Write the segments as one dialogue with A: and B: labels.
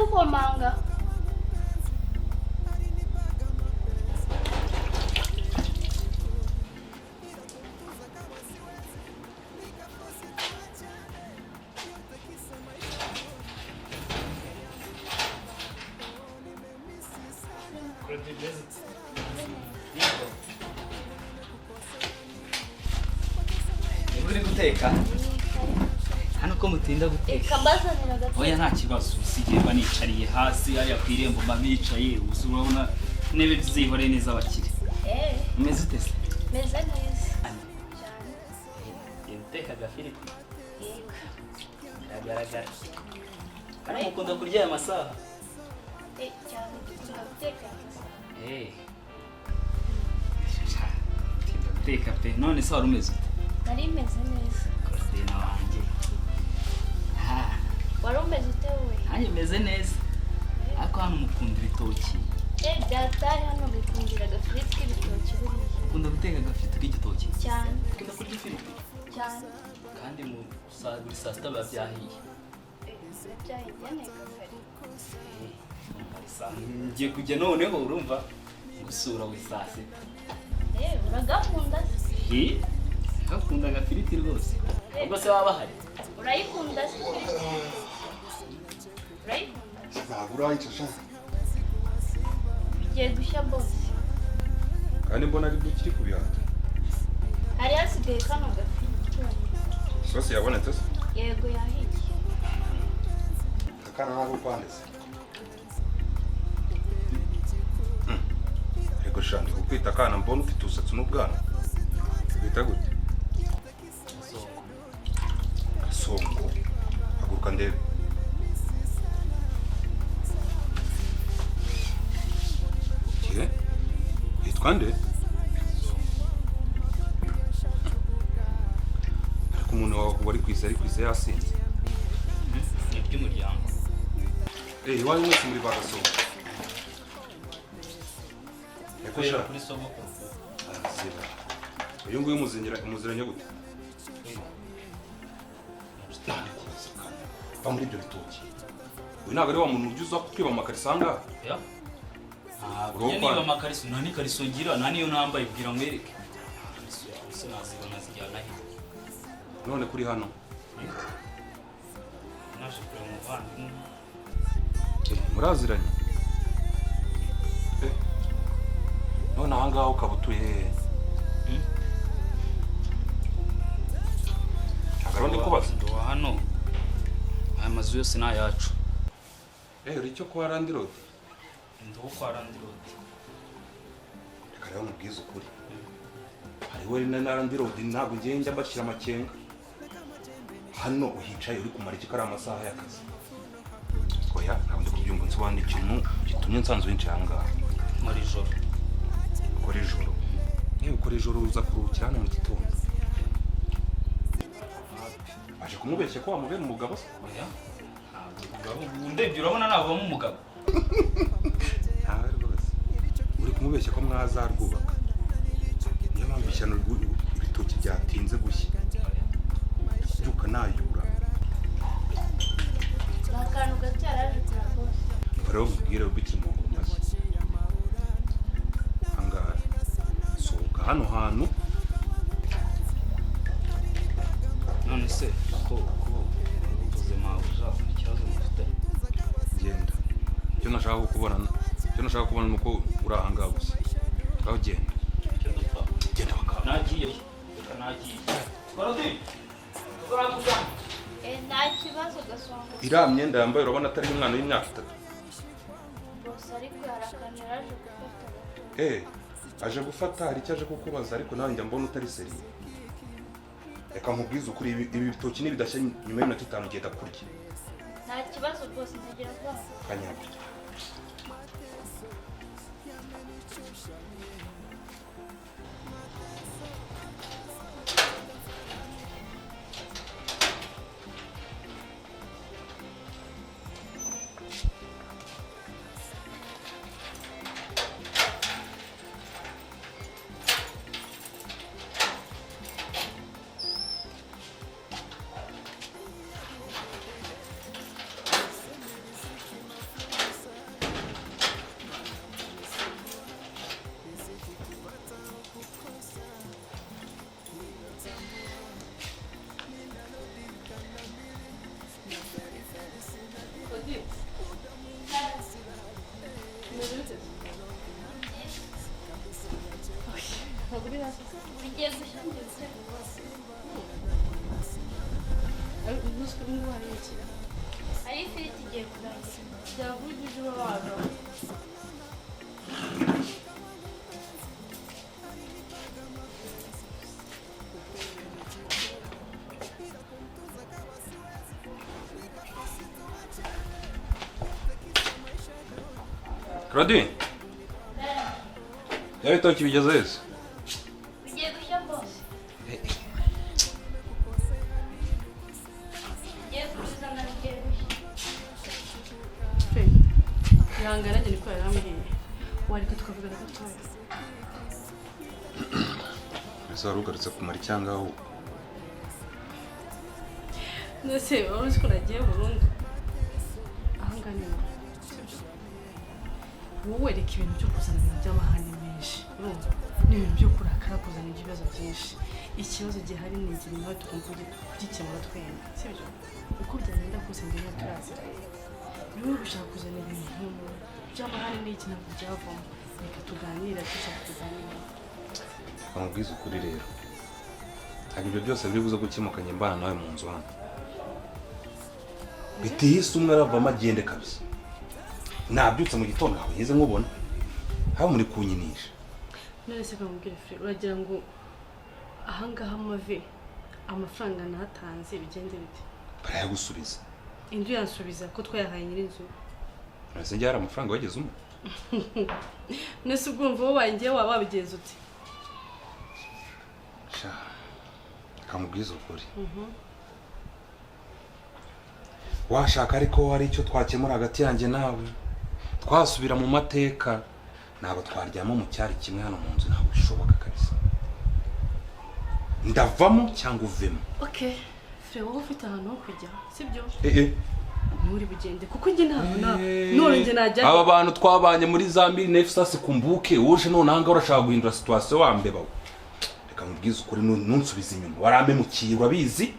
A: Uko manga.
B: Uri guteka? Hano ko mutinda guteka.
A: Kabazanira gateka.
B: Oya nta kibazo usigiye banicariye hasi ari kwirembo mamicaye usubona nebe zihore neza abakire. Meze utese?
A: Meze neza.
B: Cyane. Yenteka gafiriti. Yego. Agaragara. Ari mukunda kurya aya masaha?
A: Cyane guteka.
B: Teka pe none se warumeze ute?
A: Nari meze neza.
B: Kodena wanje.
A: Warumeze ute wowe?
B: Nanjye meze neza. Ako hano mukunda ibitoki.
A: Byatari hano bikundira agafiriti k'ibitoki buriya.
B: Ukunda guteka agafiriti k'igitoki?
A: Cyane.
B: Ukunda kurya ifiriti?
A: Cyane.
B: Kandi mu buri saa sita biba byahiye.
A: Byahiye neza kare.
B: Ngiye kujya noneho urumva gusura we saa sita.
A: Uragakunda?
B: Gakunda agafiriti rwose. Ubwo se waba hari?
A: Urayikunda se? Urayikunda?
C: Ntabwo urayica
A: Bigiye gushya bose.
C: kandi mbona ari byo kiri kubihata.
A: Hari hasigaye kano gafiriti.
C: Sose yabonetse se?
A: Yego yahiye.
C: Akana nako kwanditse. Ego shandi ukwita akana mbona ufite usatsi n'ubwana. Bita gute? Songo. Haguruka ndebe. Yitwa nde? Ariko umuntu wari kwise yasinze.
B: Ni by'umuryango.
C: Iwanyu mwese muri bagasongo. Eko sha
B: kuri sogoko.
C: Ziba. Uyu nguyu muziranye gute? Va muri ibyo bitoki. Uyu ntabwo ari wa muntu ujya uza kutwiba amakariso ahangaha?
B: Niba amakariso nta n'ikariso ngira nta niyo nambaye kugira ngo yereke. Ese nazibona zijyana he?
C: None kuri hano?
B: Naje kureba umuvandimwe.
C: Muraziranye? None ahangaha ukaba utuye hehe? Agarundi kubaza?
B: Ndo hano. Aya mazu yose ni ayacu.
C: Uri icyo kwa Randi Road?
B: Ndo kwa Randi Road.
C: Reka rero mubwize ukuri. Hari we na Randi Road ntabwo ngiye njya mbashyira amakenga. Hano uhicaye uri kumara iki kari amasaha y'akazi. Oya ntabwo ndi kubyumva nsobanura ikintu gitumye nsanzwe winjiye ahangaha.
B: Muri joro.
C: Ukora ijoro. Niba ukora ijoro uza kuruhukira hano mu gitondo. Aje kumubeshya ko wamubera umugabo se?
B: Oya. Ndebye urabona navamo umugabo.
C: Ntawe rwose. Uri kumubeshya ko mwazarwubaka. Niyo mpamvu ishyano ibitoki byatinze gushya. Byuka nayura.
A: Nakantu gacyaraje kurabose.
C: Rero ubwire ubitse mu mashyi. Hangaha. Sohoka hano hantu.
B: None se ko ubuzima buzaho ikibazo mufite?
C: Genda. Icyo nashaka kubona nuko uri ahangaha gusa. Aho genda. Genda bakaba.
B: Nagiye. Nagiye. Korodi. Korakuza.
A: Nta kibazo gasongo.
C: Iriya myenda yambaye urabona atari umwana w'imyaka 3.
A: Bose ariko yarakanira aje gufata.
C: aje gufata hari icyo aje kukubaza ariko nawe njya mbona utari seriye. Reka nkubwize ukuri ibi bitoki nibidashya nyuma y'inota 5 ugenda kurya.
A: Nta kibazo rwose ntagira ubwoba.
C: Kanyabwe.
A: Aí filho de dia, já vou de lado.
C: Claudine. Ya bitoki bigeze ese?
A: Bigiye gushya bose. Bigiye kuzana bigiye gushya.
D: Ihangana njye niko yarambwiye. Wariko tukavugana gatoya.
C: Ese warugarutse kumara cyangwa aho?
D: Nese uruzi ko nagiye burundu. Ahangana. Wowe reka ibintu byo kuzana ibintu by'amahane menshi. N'ibintu byo kurakara kuzana ibibazo byinshi. Ikibazo gihari ni inzira nawe tukumva kugikemura twembi. Sibyo? Uko byagenda kose mbere turazira. Niwe gushaka kuzana ibintu by'amahane n'iki ntabwo byavamo. Reka tuganira dushaka kuganira.
C: Amubwiza ukuri rero. Ntabwo ibyo byose biri buze gukemukanye mbana nawe mu nzu hano. Bitihise umwe aravamo agende kabisa. Nabyutse mu gitondo aho yeze nkubona. Haba muri kunyinisha.
D: None se kamubwire frere uragira ngo ahangaha amave amafaranga natanze bigende bite?
C: Barayagusubiza.
D: Indu yansubiza ko twayahaye nyiri inzu.
C: Ese njye hari amafaranga wageze umwe?
D: Nese ubwumva wo wangiye wabigenza uti?
C: Sha. Kamubwiza ukuri. Washaka ariko hari icyo twakemura hagati yanjye nawe. Twasubira mu mateka. Ntabwo twaryama mu cyari kimwe hano mu nzu ntabwo bishoboka kabisa. Ndavamo cyangwa uvemo.
D: Okay. Frere wowe ufite ahantu ho kujya, sibyo? Muri bugende kuko njye ntabona none njye najya.
C: Aba bantu twabanye muri Zambia nefsasi kumbuke uje none hanga urashaka guhindura situation wambe bawo. Reka mubwize ukuri nunsubiza inyuma. Warambe mukirwa bizi.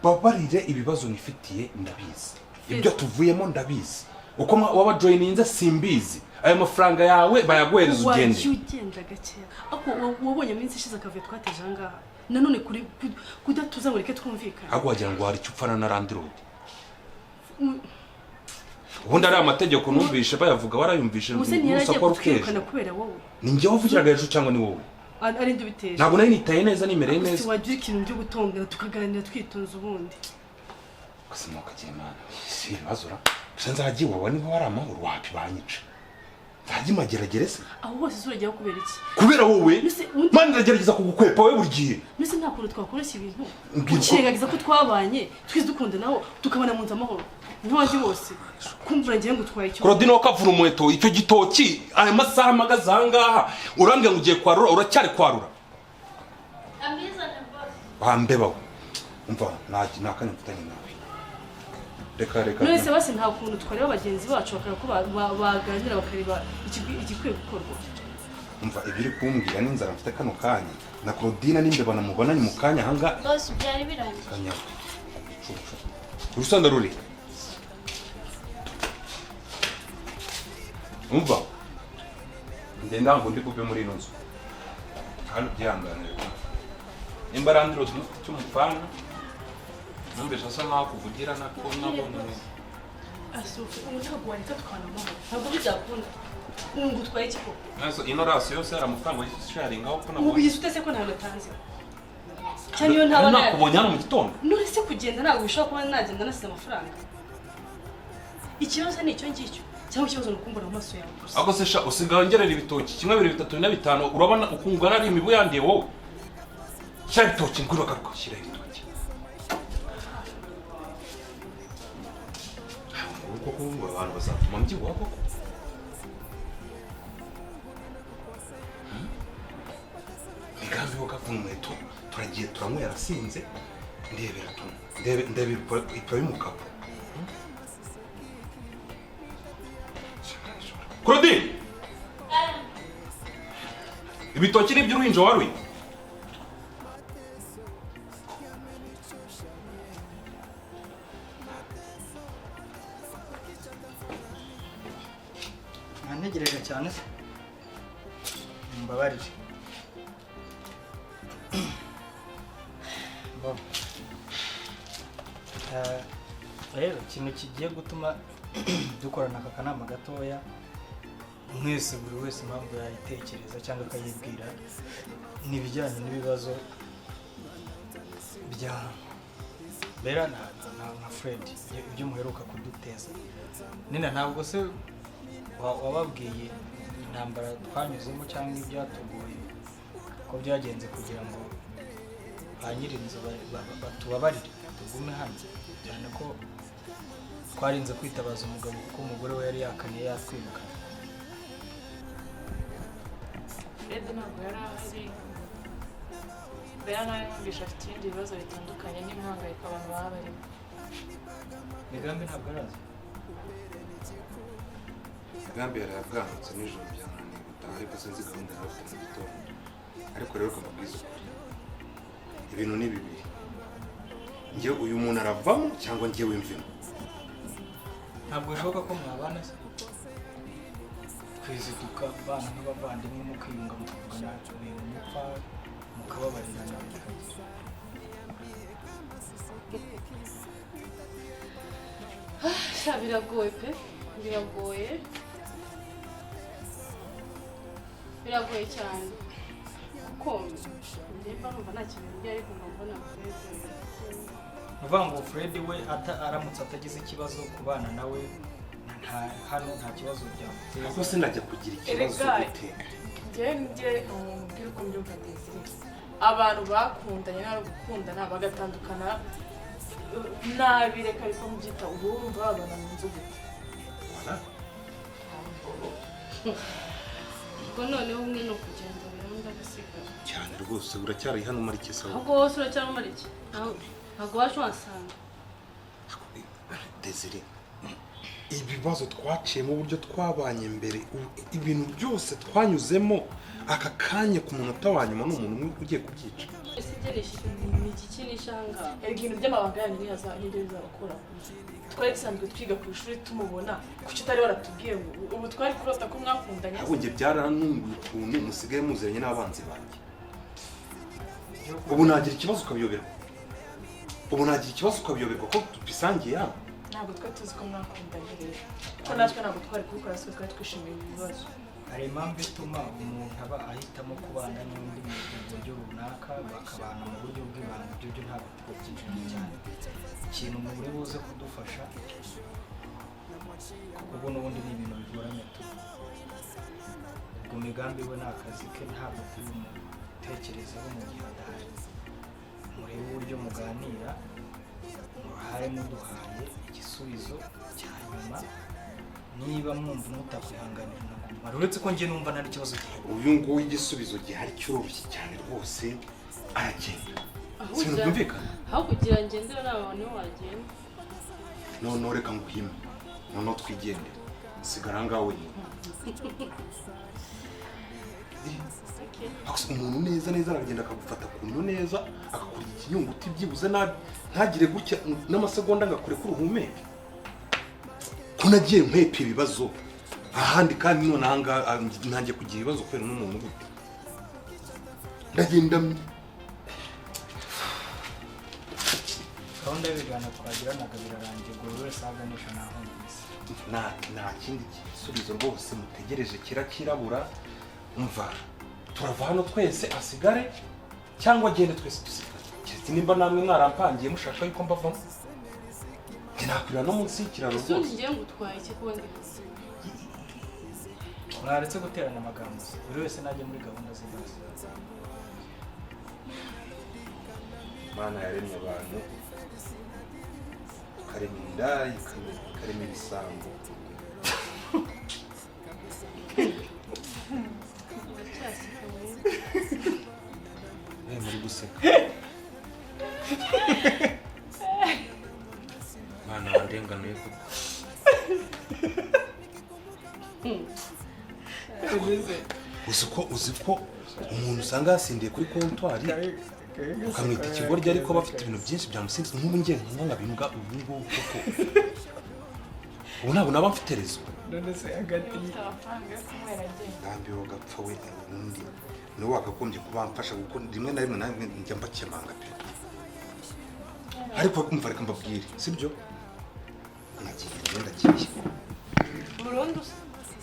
C: Babarire ibibazo nifitiye ndabizi. Ibyo tuvuyemo ndabizi. Uko waba joininze simbizi. Ayo mafaranga yawe bayagwereza ugende.
D: Ugenda gake. Ako wabonye minsi ishize akavuye twateje ngaha. Nanone kuri kudatuza ngo reke twumvikana.
C: Ago wagira ngo hari cyupfana na Landlord. Ubundi ari amategeko numvishe bayavuga warayumvishe
D: gusa ko rukekana kubera wowe.
C: Ni njye wavugiraga ejo cyangwa ni wowe?
D: Ari ndu biteje.
C: Ntabwo nari nitaye neza nimereye neza.
D: Ese wagira ikintu byo gutongera tukaganira twitonze ubundi.
C: Kasimoka cyemana. Si bazura. Sanzagiye wawe niho hari amahoro wapi banyica. Nzaji mageragere se.
D: Aho bose zurajya kubera iki?
C: Kubera wowe? Mani ndagerageza kugukwepa wowe buri gihe.
D: Nise nta kuntu twakoresha ibintu. Ukirengagiza ko twabanye, twize dukunda naho tukabana mu nzu amahoro. Ntiwanje bose. Kumvura ngiye ngo twaye icyo.
C: Claudine wakavura umuheto icyo gitoki aya masaha magaza hangaha urambye ngugiye kwarura uracyari kwarura.
A: Amiza na boss.
C: Bambebaho. Umva nakanye mfitanye nawe. Reka.
D: None se basi nta kuntu twareba bagenzi bacu bakara ko baganira bakariba igikwiye gukorwa.
C: Umva ibiri kumbwira n'inzara mfite kano kanya na Claudine nimbe banamubonanye mu kanya hanga.
A: Boss byari birangiye.
C: Kanya. Urusanda ruri. Umva. Ndenda ngo ndi kuve muri inzu. Hano byanganira. Nimba Landlord cy'umupfana. Numbeje asa nkaho kuvugira nako nabone.
D: Asufu umutagwa reka twana amahoro. Ntabwo bizakunda. ngutwaye iki ko
C: nazo ino rasi yose ari amafaranga y'isharinga aho ko nabonye
D: ubizi utese ko ntabwo tanze cyane iyo ntabona
C: nakubonye hano mu gitondo
D: none se kugenda ntabwo bishobora kuba nagenda nasize amafaranga ikibazo ni icyo ngicyo cyangwa ikibazo ni ukumbura mu maso yawe gusa
C: ako se sha usigaye ngerera ibitoki 1 2 3 4 5 urabona ukungana ari imibu yandiye wowe sha ibitoki ngwiro kakoshyira ibitoki uko kumva abantu bazatuma mbyibuha koko migambi wo kavumweto turagiye turamwe yarasinze ndebera tu ndebe ipo y'umugabo Claudine ibitoki ni by'uruhinja warwi
E: ntegereje cyane se mbabarire rero ikintu kigiye gutuma dukorana aka kanama gatoya mwese buri wese impamvu yayitekereza cyangwa akayibwira ni ibijyanye n'ibibazo bya Bera na Fred ibyo muheruka kuduteza nina ntabwo se wababwiye intambara twanyuzemo cyangwa ibyatugoye ko byagenze kugira ngo ba nyirinzu batubabarire tugume hano cyane ko twarinze kwitabaza umugabo kuko umugore we yari yakaniye yatwibuka
F: Fred ntabwo yari ahari Bera nawe yumvisha afite ibindi bibazo bitandukanye n'imihangayiko abantu baba barimo
E: Migambi ntabwo arazi
C: Migambi yari yabwanutse nijoro byananiye gutaha ariko sinzi gahunda yari afite mu gitondo ariko rero kamubwiza ukuri ibintu ni bibiri njye uyu muntu aravamo cyangwa njyewe mvimo
E: ntabwo bishoboka ko mwabana se twiziduka bana nk'abavandimwe mu kwiyunga mu kuvugana ibintu mupfa mukababarirana
A: biragoye pe biragoye cyane kuko ndemba numva nta kintu njye ariko mbona Fred
E: uvuga ngo Fred we aramutse atagize ikibazo ku bana nawe hano nta kibazo byamuteye
C: ariko sinajya kugira ikibazo gute
F: njye mbwira uko mbyumva Desire abantu bakundanye nari gukundana bagatandukana nabi reka ariko mbyita urumva babana mu nzu gute
A: ubwo noneho umwe ni ukugenda birunda agasigara
C: cyane rwose uracyari hano muri Kisaho
A: ahubwo wose uracyari muri iki ntabwo waje wasanga
C: Desire ibibazo twaciye mu buryo twabanye mbere ibintu byose twanyuzemo aka kanya ku munota wa nyuma n'umuntu umwe ugiye kubyica
A: ese byerekeje ni igikinisha ahangaha
F: ibintu by'amabanga yanyu n'ibyo bizabakora twari dusanzwe twiga ku ishuri tumubona kuki utari waratubwiye ngo ubu twari kurota ko mwakundanye
C: ahubwo njye byaranunguye ukuntu musigaye muziranye n'abanzi banjye ubu nagira ikibazo ukabiyoberwa ko tubisangiye hano
F: ntabwo twari tuzi ko mwakundanye rero ko natwe ntabwo twari kubikora twe twari twishimiye ibibazo
E: hari impamvu ituma umuntu aba ahitamo kubana n'undi mu buryo runaka bakabana mu buryo bw'ibanga ibyo ntabwo tubyinjira cyane ikintu muri buze kudufasha kuko ubu n'ubundi ni ibintu bigoranye tu ubwo Migambi we ni akazi ke ntabwo turi mutekerezeho mu gihe adahari murebe uburyo muganira muhare muduhaye igisubizo cya nyuma niba mwumva mutakwihanganira ntabwo uretse ko njye numva nta kibazo
C: uyu nguyu igisubizo gihari cyoroshye cyane rwose aragenda sinumvikana
A: aho kugira ngendera nawe niho wagenda
C: noneho reka nguhime noneho twigendere sigara ngaho wenyine umuntu neza aragenda akagufata ku nyo neza akakurya ikinyunguti byibuze ntagire gutya n'amasegonda ngakure ko uruhumeke ko nagiye nkwepa ibibazo ahandi kandi none ahangaha ntangiye kugira ibibazo kubera n'umuntu gute ndagenda
E: gahunda y'ibiganiro twagiranaga birarangiye ngo buri wese aganisha naho ngize
C: nta kindi gisubizo rwose mutegereje kirabura umva turava hano twese asigare cyangwa agende twese dusigare keretse nimba namwe mwarampangiye mushaka yuko mbavamo nakwira no munsi y'ikiraro rwose
A: isundi ngiye ngutwaye iki kuba ndi
E: mwaretse guterana amagambo buri wese najye muri gahunda z'indazi
C: Mana yaremye abantu karema inda karema ibisambo muri guseka Mana wandenganuye ko uzi ko umuntu usanga yasindiye kuri kontwari ukamwita ikigoryi ariko bafite ibintu byinshi byamusinze nk'ubu ngenga nkabimbwa ubu ngubu koko ubu ntabwo naba mfite rezo
E: none se hagati
C: ndambiwe gapfa we n'undi niwe wakagombye kubamfasha kuko rimwe na rimwe nawe njya mbakemanga pe ariko kumva reka mbabwire sibyo ndagiye
A: burundu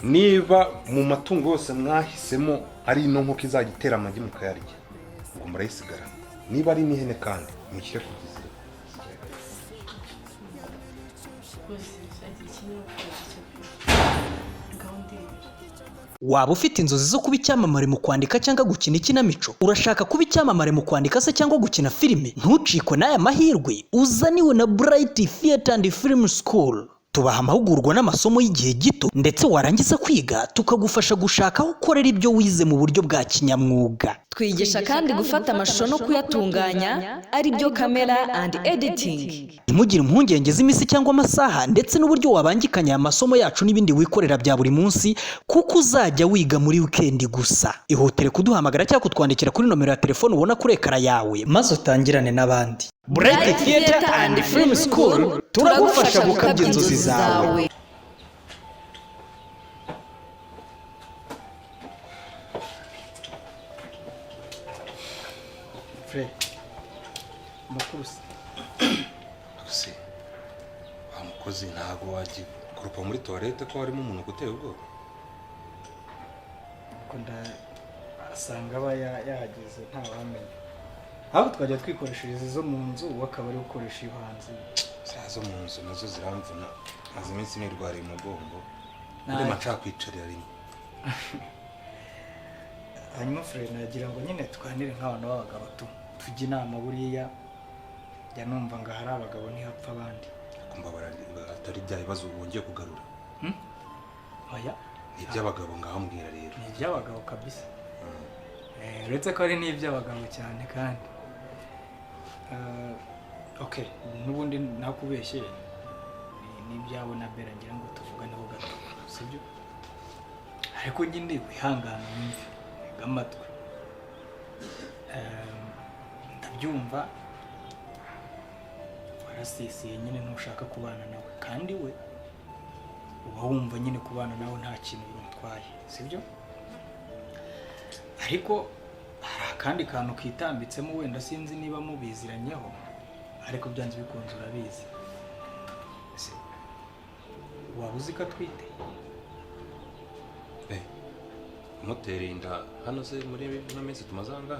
C: niba mu matungo yose mwahisemo ari ino nkoko izajya itera amagi mukayarya ngo murayisigarana niba ari n'ihene kandi mushyire ku gizira
G: waba ufite inzozi zo kuba icyamamare mu kwandika cyangwa gukina ikinamico urashaka kuba icyamamare mu kwandika se cyangwa gukina filime ntucikwe n'aya mahirwe uzaniwe na Bright Theatre and Film School tubaha amahugurwa n'amasomo y'igihe gito ndetse warangiza kwiga tukagufasha gushaka aho ukorera ibyo wize mu buryo bwa kinyamwuga
H: twigisha kandi gufata amashusho no kuyatunganya ari byo camera and editing
G: ntimugire impungenge z'imisi cyangwa amasaha ndetse n'uburyo wabangikanya aya masomo yacu n'ibindi wikorera bya buri munsi kuko uzajya wiga muri weekend gusa ihutire kuduhamagara cyangwa kutwandikira kuri nomero ya telefone ubona kuri ekara yawe maze utangirane n'abandi Bright Theatre and Film School turagufasha gukabya inzozi zawe
E: Fred makuru
C: se wa mukozi ntago wagiye kurupa muri toilette ko harimo umuntu guteye ubwoba
E: kunda asanga aba yahageze nta wamenye aho twajya twikoreshereza izo mu nzu wakaba ari gukoresha iyo hanze
C: zo mu nzu nazo ziramvuna maze iminsi nirwariye umugongo ndi maca kwicarira rimwe
E: hanyuma Fred nagira ngo nyine twanire nk'abantu b'abagabo tujye inama buriya ya numva ngo hari abagabo ntihapfa abandi
C: kumva atari bya bibazo wongeye kugarura
E: oya
C: ni iby'abagabo ngaho mbwira rero
E: ni iby'abagabo kabisa uretse ko ari n'iby'abagabo cyane kandi okay n'ubundi nakubeshye n'ibyawe na Bera ngira ngo tuvuganeho gato sibyo ariko nyine wihangana nyumve gamatwe ndabyumva warasisiye nyine ntushaka kubana nawe kandi we uba wumva nyine kubana nawe nta kintu bimutwaye sibyo ariko hari akandi kantu kitambitsemo wenda sinzi niba mubiziranyeho ariko byanze bikunze urabizi waba uzi ko atwite
C: mutereye inda hano se muri ino minsi tumaze aha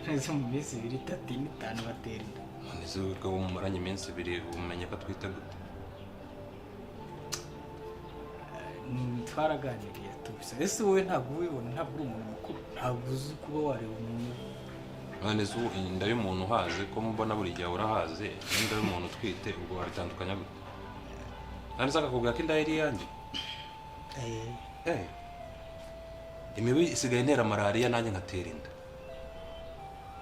E: neza mu minsi 2, 3, 5 batera inda
C: none se ubwo mumaranye iminsi 2 umenye ko atwite gute
E: twaraganiriye tubisa ese wowe ntabwo ubibona ntabwo uri umuntu mukuru ntabwo uzi kuba wareba umuntu
C: none se inda y'umuntu uhaze ko mbona buri gihe urahaze n'inda y'umuntu utwite ubwo waritandukanya gute none se akakubwira ko inda yari iyanjye imibu isigaye intera malariya nanjye nkatera inda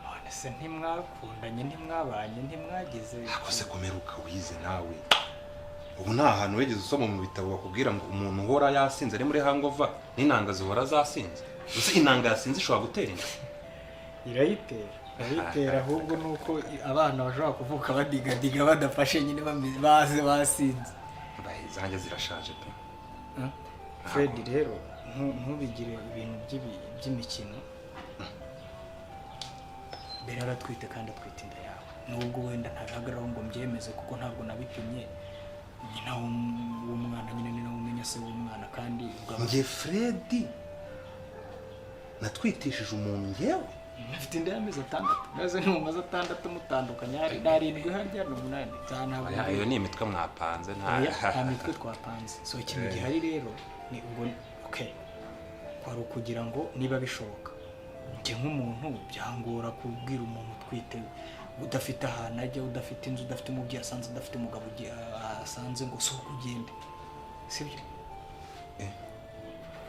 E: none se ntimwakundanye ntimwabanye ntimwagize
C: akoze kumeruka wize nawe ubu nta hantu wegeze usoma mu bitabo bakubwira ngo umuntu uhora yasinze ari muri hangover n'inanga zihora zasinze gusa inanga yasinze ishobora gutera inda
E: irayitera ahubwo nuko abana bashobora kuvuka badigadiga badafashe nyine baze basinze
C: zanjye zirashaje pe
E: Fred rero ntubigire ibintu by'imikino Bera aratwite kandi atwite inda yawe nubwo wenda ntagaragaraho ngo mbyemeze kuko ntabwo nabipimye nyina w'umwana nyine ni nawe umenya se w'umwana kandi
C: njye Fred natwitishije umuntu njyewe
E: afite inda y'amezi 6 maze ni mu maze 6 mutandukanye hari 7 harya no 8 cyane
C: iyo ni imitwe mwapanze
E: nta mitwe twapanze so ikintu gihari rero ni ubwo okay kwari ukugira ngo niba bishoboka njye nk'umuntu byangora kubwira umuntu twite udafite ahantu ajya udafite inzu udafite umubyeyi asanze udafite umugabo asanze ngo so kugende sibyo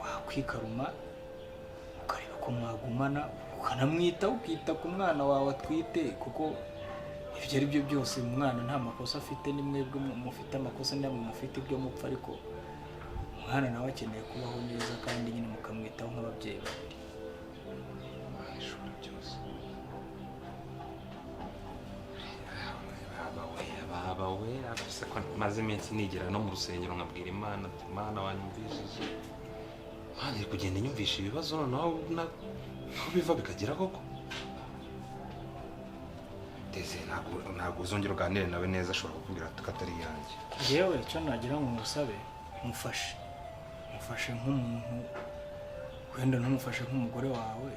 E: wakwikaruma ukareba ko mwagumana ukanamwita ukita ku mwana wawe atwite kuko ibyo ari byo byose umwana nta makosa afite ni mwebwe mufite amakosa namwe mufite ibyo mupfa ariko umwana nawe akeneye kubaho neza kandi nyine mukamwitaho nk'ababyeyi babiri
C: bawe afise ko maze iminsi nigera no mu rusengero nkabwira Imana wanyumvishije Imana iri kugenda inyumvisha ibibazo noneho aho biva bikagira koko ndetse ntabwo uzongera uganire nawe neza ashobora kukubwira ko atari yanjye
E: yewe icyo nagira ngo musabe mufashe nk'umuntu wenda ntumufashe nk'umugore wawe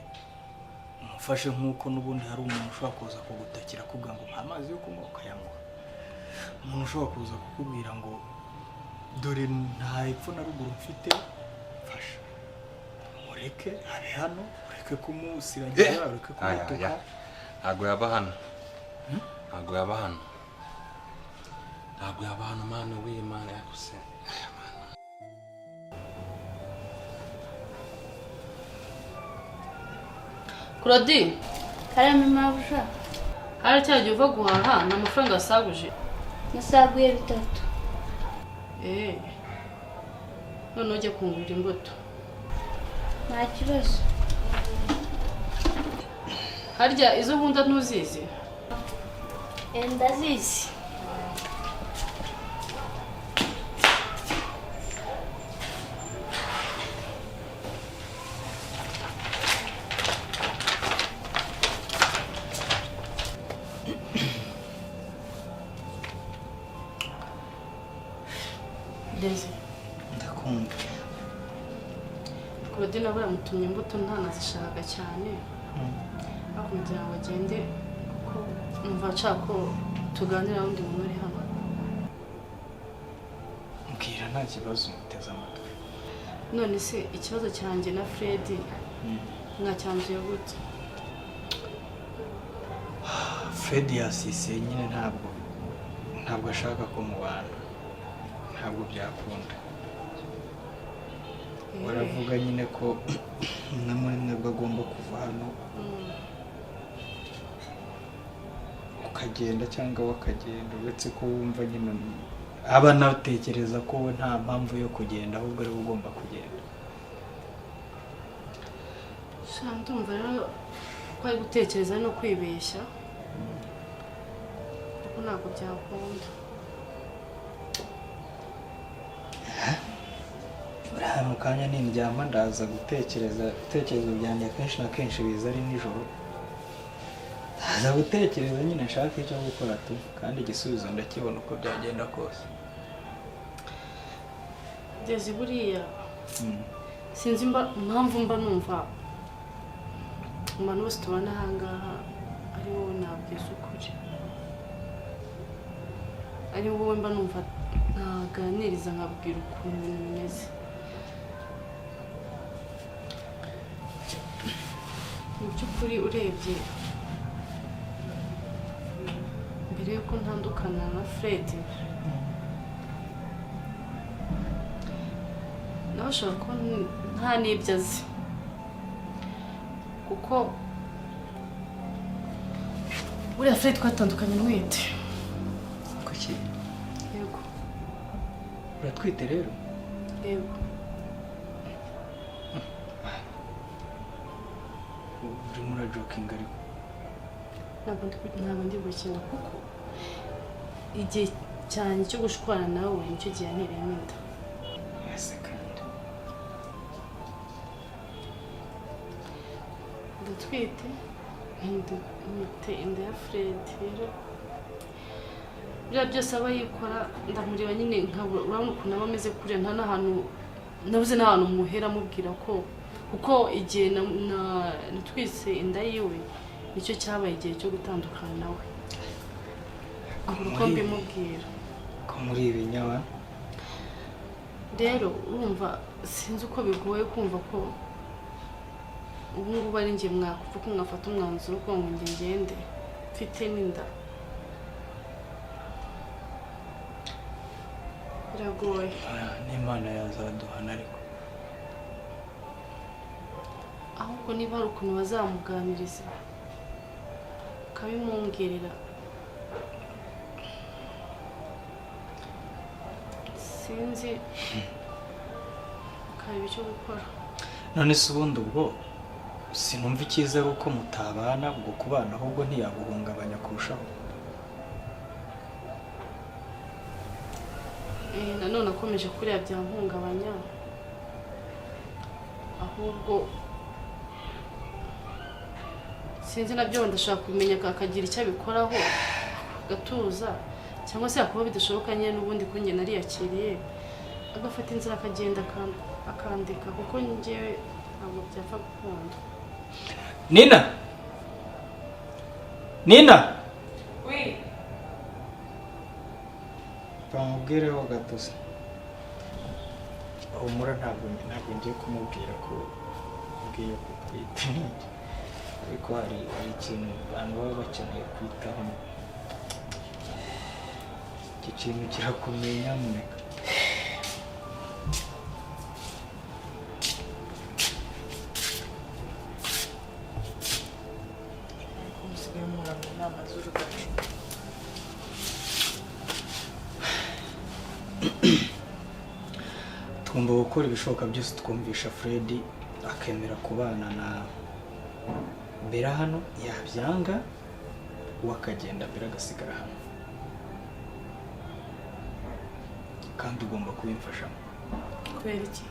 E: umufashe nk'uko n'ubundi hari umuntu ushobora kuza kugutakira akubwira ngo nta mazi yo kunywa ukayamuha umuntu ushobora kuza kukubwira ngo dore nta epfo na ruguru mfite mfasha mureke ari hano ureke kumusiragira ureke kumutuka
C: ntabwo yaba hano ntabwo yaba hano mana w'Imana yakuse
A: Claudine
I: karame mabusha
A: hari cyagiye uva guhaha na amafaranga wasaguje
I: nasaguye 3
A: none ujye kungurira imbuto
I: nta kibazo
A: harya izo nkunda ntuzizi
I: ndazizi
A: Yabenze
E: ndakumva
A: Claudine aba yamutumye imbuto ntanazishaka cyane akumujyana ngo agende kuko numva nshaka ko tuganira undi muntu uri hano
E: mbwira nta kibazo muteze amatwi
A: none se ikibazo cyanjye na Fred mwacyanzuye gute
E: Fred yasise nyine ntabwo ashaka ko mubana ntabwo byakunda baravuga nyine ko umwe muri mwebwe agomba kuva hano ukagenda cyangwa bakagenda uretse ko wumva nyine aba natekereza ko we nta mpamvu yo kugenda ahubwo ari ugomba kugenda
A: ndumva rero ko ari gutekereza no kwibeshya kuko ntabwo byakunda
E: buriya mu kanya nindyama ndaza gutekereza ibitekerezo byanjye akenshi na kenshi biza ari nijoro ndaza gutekereza nyine nshaka icyo gukora tu kandi igisubizo ndakibona uko byagenda kose
A: ngeze buriya sinzi impamvu mba numva umuntu wese tubona ahangaha ari wowe nabwiza ukuri ari wowe mba numva naganiriza nkabwira ukuntu ibintu bimeze mu by'ukuri urebye mbere yuko ntandukana na Fred nawe ashobora kuba nta n'ibyo azi kuko buriya Fred twatandukanye mwite
E: kuki
A: yego
E: uratwite rero
A: yego
E: urimo urajokinga ariko
A: ntabwo ndi gukina kuko igihe cyane cyo gushwana nawe nicyo gihe yantereyemo inda
E: ese kandi
A: ndatwite inda ya Fred rero bya byose aba yikora ndamureba nyine urabona ukuntu aba ameze kure nta n'ahantu nabuze n'ahantu muhera amubwira ko kuko igihe natwise inda yiwe nicyo cyabaye igihe cyo gutandukana nawe uko mbimubwira
E: ko muri ibi nyawa
A: rero urumva sinzi uko bigoye kumva ko ubu ngubu ari njye mwakuva ko mwafata umwanzuro ko ngo ngende mfite n'inda biragoye
E: n'Imana yazaduhana ariko
A: ahubwo niba hari ukuntu bazamuganiriza akabimwongerera sinzi akareba icyo gukora
E: none se ubundi ubwo sinumva icyiza ari uko mutabana ubwo kubana ahubwo ntiyaguhungabanya kurushaho
A: nanone akomeje kuriya byamuhungabanya ahubwo sinzi nabyo ndashaka kumenya akagira icyo abikoraho gatuza cyangwa se yakuba bidashoboka nyine n'ubundi ko njye nariyakiriye agafata inzira akagenda akandika kuko njyewe ntabwo byapfa gukunda
E: Nina
F: Oui.
E: bamubwireho gato se humura ntabwo ngiye kumubwira ko ubwiye kukwita ariko hari ikintu abantu baba bakeneye kwitaho iki kintu kirakomeye nyamuneka
F: Musigaye mura mu nama z'urugaga.
E: tugomba gukora ibishoboka byose twumvisha Fred akemera kubana na Bera hano yabyanga wakagenda Bera agasigara hano kandi ugomba kubimfashamo
A: kubera iki